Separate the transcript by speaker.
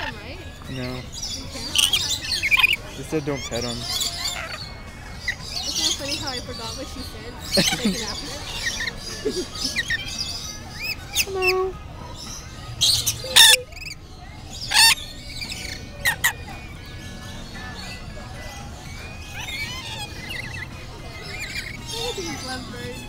Speaker 1: him, right?
Speaker 2: No.
Speaker 1: You can't?
Speaker 2: They said don't pet him.
Speaker 1: It's not funny how I forgot what she said like an after.
Speaker 2: Hello.
Speaker 1: Look at these lovebirds.